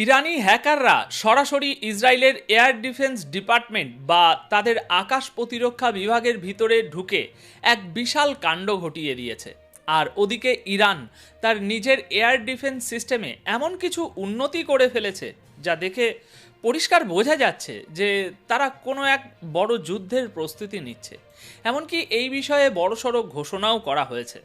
ইরানি হ্যাকাররা সরাসরি ইসরায়েলের air defence department বা তাদের আকাশ প্রতিরক্ষা বিভাগের ভিতরে ঢুকে এক বিশাল কাণ্ড ঘটিয়ে দিয়েছে। আর ওদিকে ইরান তার নিজের এয়ার ডিফেন্স সিস্টেমে এমন কিছু উন্নতি করে ফেলেছে যা দেখে পরিষ্কার বোঝা যাচ্ছে যে তারা কোনো এক বড় যুদ্ধের প্রস্তুতি নিচ্ছে। এমনকি এই বিষয়ে বড়সড় ঘোষণাও করা হয়েছে।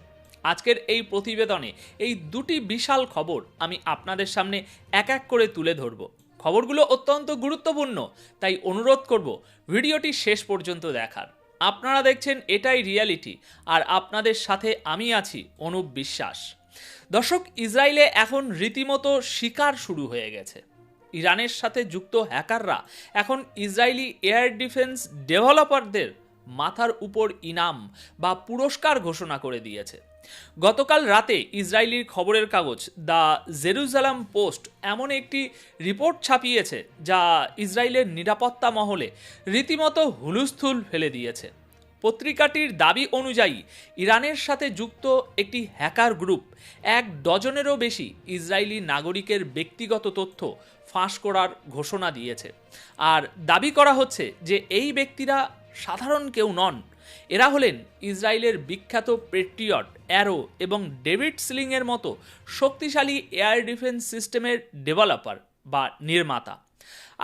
আজকের এই প্রতিবেদনে এই দুটি বিশাল খবর আমি আপনাদের সামনে এক এক করে তুলে ধরব। খবরগুলো অত্যন্ত গুরুত্বপূর্ণ, তাই অনুরোধ করব ভিডিওটি শেষ পর্যন্ত দেখার। আপনারা দেখছেন এটাই রিয়ালিটি, আর আপনাদের সাথে আমি আছি অনুপ বিশ্বাস। দর্শক, ইসরায়েলে এখন রীতিমতো শিকার শুরু হয়ে গেছে। ইরানের সাথে যুক্ত হ্যাকাররা এখন ইসরায়েলি এয়ার ডিফেন্স ডেভেলপারদের মাথার উপর ইনাম বা পুরস্কার ঘোষণা করে দিয়েছে। গতকাল রাতে ইসরায়েলির খবরের কাগজ দ্য জেরুজালেম পোস্ট এমন একটি রিপোর্ট ছাপিয়েছে যা ইসরায়েলের নিরাপত্তা মহলে রীতিমতো হুলস্থুল ফেলে দিয়েছে। পত্রিকাটির দাবি অনুযায়ী ইরানের সাথে যুক্ত একটি হ্যাকার গ্রুপ 1 ডজনেরও বেশি ইসরায়েলি নাগরিকের ব্যক্তিগত তথ্য ফাঁস করার ঘোষণা দিয়েছে। আর দাবি করা হচ্ছে যে এই ব্যক্তিরা সাধারণ কেউ নন। এরা হলেন ইসরায়েলের বিখ্যাত পেট্রিয়ট, অ্যারো এবং ডেভিড স্লিংয়ের মতো শক্তিশালী এয়ার ডিফেন্স সিস্টেমের ডেভেলপার বা নির্মাতা।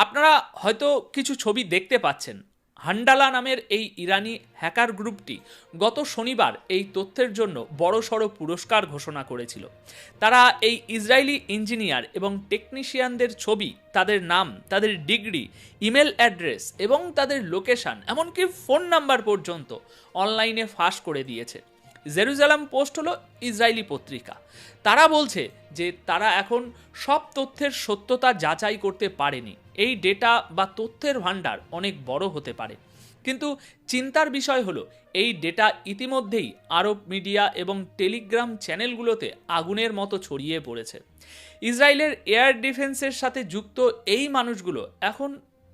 আপনারা হয়তো কিছু ছবি দেখতে পাচ্ছেন। হান্ডালা নামের এই ইরানি হ্যাকার গ্রুপটি গত শনিবার এই তথ্যের জন্য বড়সড় পুরস্কার ঘোষণা করেছিল। তারা এই ইসরায়েলি ইঞ্জিনিয়ার এবং টেকনিশিয়ানদের ছবি, তাদের নাম, তাদের ডিগ্রি, ইমেল অ্যাড্রেস এবং তাদের লোকেশন, এমনকি ফোন নাম্বার পর্যন্ত অনলাইনে ফাঁস করে দিয়েছে। জেরুজালেম পোস্ট হলো ইসরায়েলি পত্রিকা। তারা বলছে যে তারা এখন সব তথ্যের সত্যতা যাচাই করতে পারেনি। এই ডেটা বা তথ্যের ভাণ্ডার অনেক বড় হতে পারে, কিন্তু চিন্তার বিষয় হলো এই ডেটা ইতিমধ্যেই আরব মিডিয়া এবং টেলিগ্রাম চ্যানেলগুলোতে আগুনের মতো ছড়িয়ে পড়েছে। ইসরায়েলের এয়ার ডিফেন্সের সাথে যুক্ত এই মানুষগুলো এখন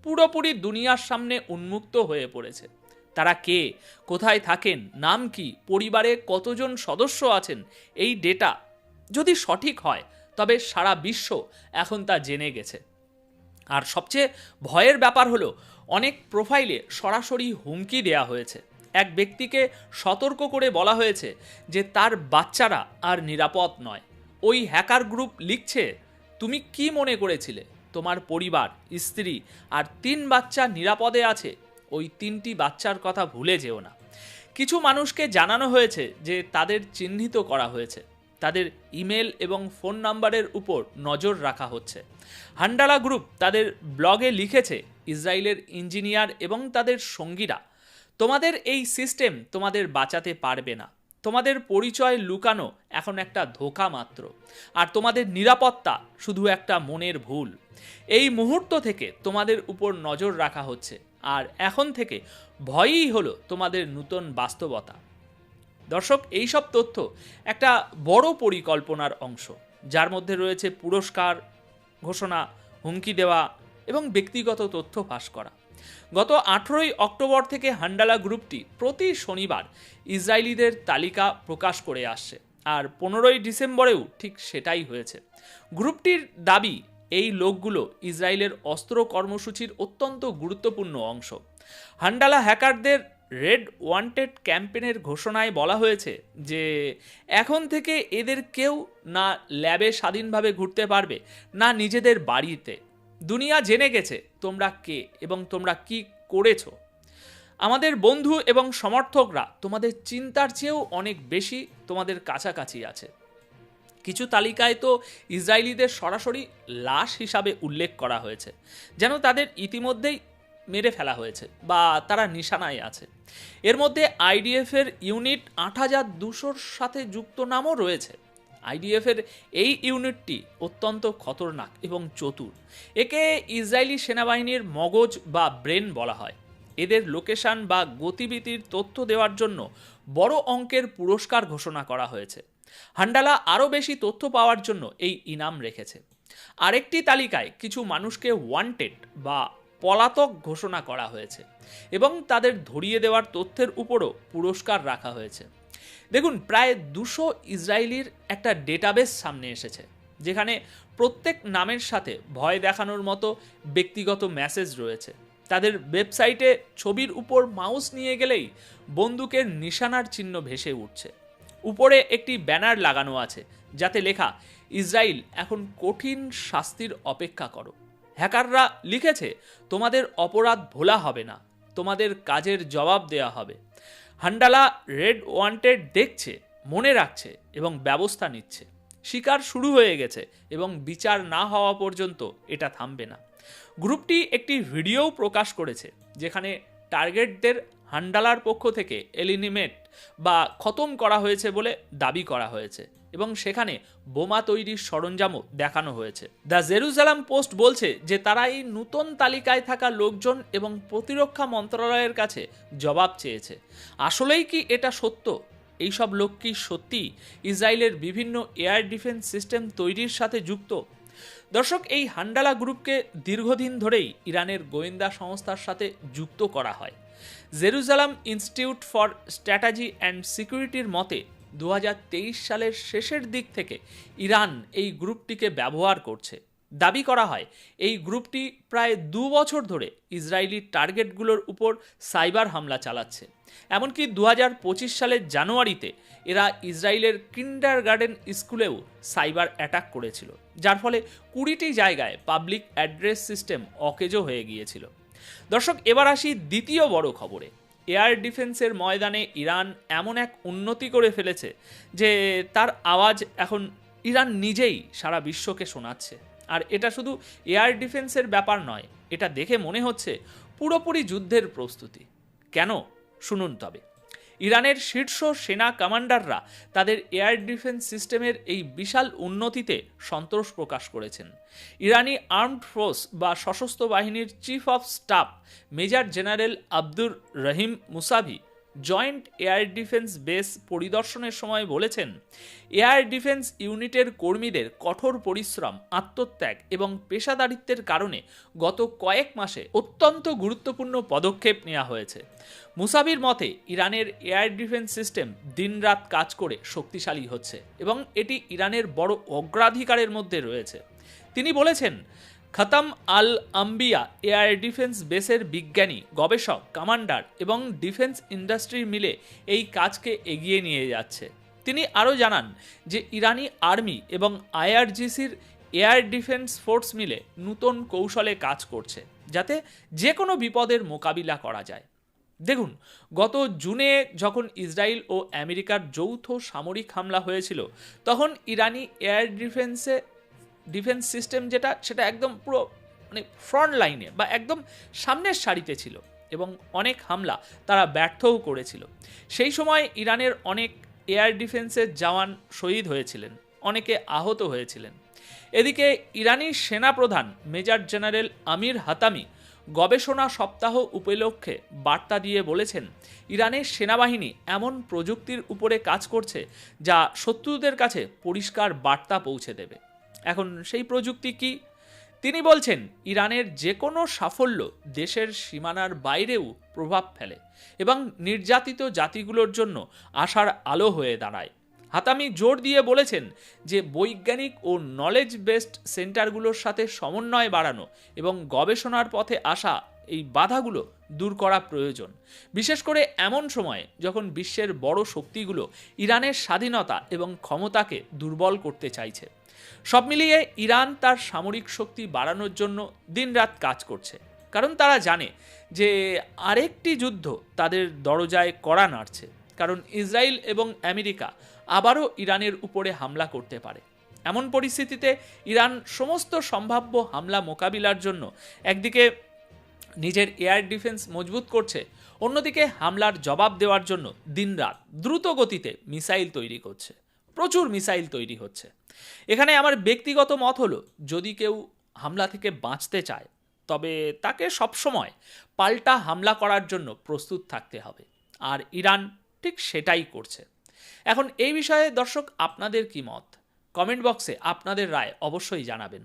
পুরোপুরি দুনিয়ার সামনে উন্মুক্ত হয়ে পড়েছে। তারা কে, কোথায় থাকেন, নাম কি, পরিবারে কতজন সদস্য আছেন, এই ডেটা যদি সঠিক হয় তবে সারা বিশ্ব এখন তা জেনে গেছে। আর সবচেয়ে ভয়ের ব্যাপার হলো অনেক প্রোফাইলে সরাসরি হুমকি দেয়া হয়েছে। এক ব্যক্তিকে সতর্ক করে বলা হয়েছে যে তার বাচ্চারা আর নিরাপদ নয়। ওই হ্যাকার গ্রুপ লিখছে, তুমি কি মনে করেছিলে তোমার পরিবার, স্ত্রী আর 3 বাচ্চা নিরাপদে আছে? ওই 3টি বাচ্চার কথা ভুলে যেও না। কিছু মানুষকে জানানো হয়েছে যে তাদের চিহ্নিত করা হয়েছে, তাদের ইমেল এবং ফোন নাম্বারের উপর নজর রাখা হচ্ছে। হান্ডালা গ্রুপ তাদের ব্লগে লিখেছে, ইসরায়েলের ইঞ্জিনিয়ার এবং তাদের সঙ্গীরা, তোমাদের এই সিস্টেম তোমাদের বাঁচাতে পারবে না। তোমাদের পরিচয় লুকানো এখন একটা ধোঁকা মাত্র, আর তোমাদের নিরাপত্তা শুধু একটা মনের ভুল। এই মুহূর্ত থেকে তোমাদের উপর নজর রাখা হচ্ছে, আর এখন থেকে ভয়ই হলো তোমাদের নতুন বাস্তবতা। দর্শক, এইসব তথ্য একটা বড় পরিকল্পনার অংশ, যার মধ্যে রয়েছে পুরস্কার ঘোষণা, হুমকি দেওয়া এবং ব্যক্তিগত তথ্য ফাঁস করা। গত 18ই অক্টোবর থেকে হান্ডালা গ্রুপটি প্রতি শনিবার ইসরায়েলিদের তালিকা প্রকাশ করে আসছে, আর 15ই ডিসেম্বরেও ঠিক সেটাই হয়েছে। গ্রুপটির দাবি এই লোকগুলো ইসরায়েলের অস্ত্র কর্মসূচির অত্যন্ত গুরুত্বপূর্ণ অংশ। হান্ডালা হ্যাকারদের রেড ওয়ান্টেড ক্যাম্পেনের ঘোষণায় বলা হয়েছে যে এখন থেকে এদের কেউ না ল্যাবে স্বাধীনভাবে ঘুরতে পারবে, না নিজেদের বাড়িতে। দুনিয়া জেনে গেছে তোমরা কে এবং তোমরা কি করেছো। আমাদের বন্ধু এবং সমর্থকরা তোমাদের চিন্তার চেয়েও অনেক বেশি তোমাদের কাছাকাছি আছে। কিছু তালিকায় তো ইসরায়েলিদের সরাসরি লাশ হিসাবে উল্লেখ করা হয়েছে, যেন তাদের ইতিমধ্যেই মেরে ফেলা হয়েছে বা তারা নিশানায় আছে। এর মধ্যে আইডিএফের ইউনিট 8200-র সাথে যুক্ত নামও রয়েছে। আইডিএফের এই ইউনিটটি অত্যন্ত খতরনাক এবং চতুর। একে ইসরায়েলি সেনাবাহিনীর মগজ বা ব্রেন বলা হয়। এদের লোকেশন বা গতিবিধির তথ্য দেওয়ার জন্য বড় অঙ্কের পুরস্কার ঘোষণা করা হয়েছে। হান্ডালা আরও বেশি তথ্য পাওয়ার জন্য এই ইনাম রেখেছে। আরেকটি তালিকায় কিছু মানুষকে ওয়ান্টেড বা পলাতক ঘোষণা করা হয়েছে এবং তাদের ধরিয়ে দেওয়ার তথ্যের উপরও পুরস্কার রাখা হয়েছে। দেখুন, প্রায় 200 ইসরায়েলির একটা ডেটাবেস সামনে এসেছে। যেখানে প্রত্যেক নামের সাথে ভয় দেখানোর মতো ব্যক্তিগত মেসেজ রয়েছে। তাদের ওয়েবসাইটে ছবির উপর মাউস নিয়ে গেলেই বন্দুকের নিশানার চিহ্ন ভেসে উঠছে। উপরে একটি ব্যানার লাগানো আছে যাতে লেখা, ইসরায়েল এখন কঠিন শাস্তির অপেক্ষা করো। হ্যাকাররা লিখেছে, তোমাদের অপরাধ ভোলা হবে না, তোমাদের কাজের জবাব দেওয়া হবে। হান্ডালা রেড ওয়ান্টেড দেখছে, মনে রাখছে এবং ব্যবস্থা নিচ্ছে। শিকার শুরু হয়ে গেছে এবং বিচার না হওয়া পর্যন্ত এটা থামবে না। গ্রুপটি একটি ভিডিও প্রকাশ করেছে যেখানে টার্গেটদের হান্ডালার পক্ষ থেকে এলিমিনেট বা খতম করা হয়েছে বলে দাবি করা হয়েছে এবং সেখানে বোমা তৈরির সরঞ্জামও দেখানো হয়েছে। দ্য জেরুজালেম পোস্ট বলছে যে তারা এই নতুন তালিকায় থাকা লোকজন এবং প্রতিরক্ষা মন্ত্রণালয়ের কাছে জবাব চেয়েছে। আসলেই কি এটা সত্য? এইসব লোক কি সত্যি ইসরায়েলের বিভিন্ন এয়ার ডিফেন্স সিস্টেম তৈরির সাথে যুক্ত? দর্শক, এই হান্ডালা গ্রুপকে দীর্ঘদিন ধরেই ইরানের গোয়েন্দা সংস্থার সাথে যুক্ত করা হয়। Jerusalem institute for strategy and সিকিউরিটির মতে 2023 সালের শেষের দিক থেকে ইরান এই গ্রুপটিকে ব্যবহার করছে। দাবি করা হয় এই গ্রুপটি প্রায় 2 বছর ধরে ইসরায়েলি টার্গেটগুলোর উপর সাইবার হামলা চালাচ্ছে। এমনকি 2025 সালের জানুয়ারিতে এরা ইসরায়েলের কিন্ডারগার্টেন স্কুলেও সাইবার অ্যাটাক করেছিল, যার ফলে 20টি জায়গায় পাবলিক অ্যাড্রেস সিস্টেম অকেজো হয়ে গিয়েছিল। দর্শক, এবার আসি দ্বিতীয় বড় খবরে। এয়ার ডিফেন্সের ময়দানে ইরান এমন এক উন্নতি করে ফেলেছে যে তার আওয়াজ এখন ইরান নিজেই সারা বিশ্বকে শোনাচ্ছে। আর এটা শুধু এয়ার ডিফেন্সের ব্যাপার নয়, এটা দেখে মনে হচ্ছে পুরোপুরি যুদ্ধের প্রস্তুতি। কেন? শুনুন তবে। ইরানের শীর্ষ সেনা কমান্ডাররা তাদের এয়ার ডিফেন্স সিস্টেমের এই বিশাল উন্নতিতে সন্তোষ প্রকাশ করেছেন। ইরানি আর্মড ফোর্স বা সশস্ত্র বাহিনীর chief of staff major general Abdur Rahim Musavi joint air defence base পরিদর্শনের সময় বলেছেন, এয়ার ডিফেন্স ইউনিটের কর্মীদের কঠোর পরিশ্রম, আত্মত্যাগ এবং পেশাদারিত্বের কারণে গত কয়েক মাসে অত্যন্ত গুরুত্বপূর্ণ পদক্ষেপ নেওয়া হয়েছে। মুসাভির মতে ইরানের এয়ার ডিফেন্স সিস্টেম দিনরাত কাজ করে শক্তিশালী হচ্ছে এবং এটি ইরানের বড় অগ্রাধিকারের মধ্যে রয়েছে। তিনি বলেছেন, খতম আল আম্বিয়া এয়ার ডিফেন্স বেসের বিজ্ঞানী, গবেষক, কমান্ডার এবং ডিফেন্স ইন্ডাস্ট্রি মিলে এই কাজকে এগিয়ে নিয়ে যাচ্ছে। তিনি আরও জানান যে ইরানি আর্মি এবং আইআরজিসির এয়ার ডিফেন্স ফোর্স মিলে নতুন কৌশলে কাজ করছে যাতে যে কোনো বিপদের মোকাবিলা করা যায়। দেখুন, গত জুনে যখন ইসরায়েল ও আমেরিকার যৌথ সামরিক হামলা হয়েছিল, তখন ইরানি এয়ার ডিফেন্স সিস্টেম সেটা একদম পুরো ফ্রন্ট লাইনে বা একদম সামনের সারিতে ছিল এবং অনেক হামলা তারা ব্যর্থও করেছিল। সেই সময় ইরানের অনেক এয়ার ডিফেন্সের জওয়ান শহীদ হয়েছিলেন, অনেকে আহত হয়েছিলেন। এদিকে ইরানি সেনাপ্রধান মেজর জেনারেল আমির হাতামি গবেষণা সপ্তাহ উপলক্ষে বার্তা দিয়ে বলেছেন, ইরানের সেনাবাহিনী এমন প্রযুক্তির উপরে কাজ করছে যা শত্রুদের কাছে পরিষ্কার বার্তা পৌঁছে দেবে। এখন সেই প্রযুক্তি কি? তিনি বলছেন, ইরানের যে কোনো সাফল্য দেশের সীমানার বাইরেও প্রভাব ফেলে এবং নির্যাতিত জাতিগুলোর জন্য আশার আলো হয়ে দাঁড়ায়। হাতামি জোর দিয়ে বলেছেন যে বৈজ্ঞানিক ও নলেজ বেসড সেন্টারগুলোর সাথে সমন্বয় বাড়ানো এবং গবেষণার পথে আসা এই বাধাগুলো দূর করা প্রয়োজন, বিশেষ করে এমন সময়ে যখন বিশ্বের বড় শক্তিগুলো ইরানের স্বাধীনতা এবং ক্ষমতাকে দুর্বল করতে চাইছে। সব মিলিয়ে ইরান তার সামরিক শক্তি বাড়ানোর জন্য দিনরাত কাজ করছে, কারণ তারা জানে যে আরেকটি যুদ্ধ তাদের দরজায় কড়া নাড়ছে, কারণ ইসরায়েল এবং আমেরিকা আবারও ইরানের উপরে হামলা করতে পারে। এমন পরিস্থিতিতে ইরান সমস্ত সম্ভাব্য হামলা মোকাবিলার জন্য একদিকে নিজের এয়ার ডিফেন্স মজবুত করছে, অন্যদিকে হামলার জবাব দেওয়ার জন্য দিনরাত দ্রুত গতিতে মিসাইল তৈরি করছে। প্রচুর মিসাইল তৈরি হচ্ছে। এখানে আমার ব্যক্তিগত মত হলো, যদি কেউ হামলা থেকে বাঁচতে চায় তবে তাকে সবসময় পাল্টা হামলা করার জন্য প্রস্তুত থাকতে হবে, আর ইরান ঠিক সেটাই করছে। এখন এই বিষয়ে দর্শক আপনাদের কি মত? কমেন্ট বক্সে আপনাদের রায় অবশ্যই জানাবেন।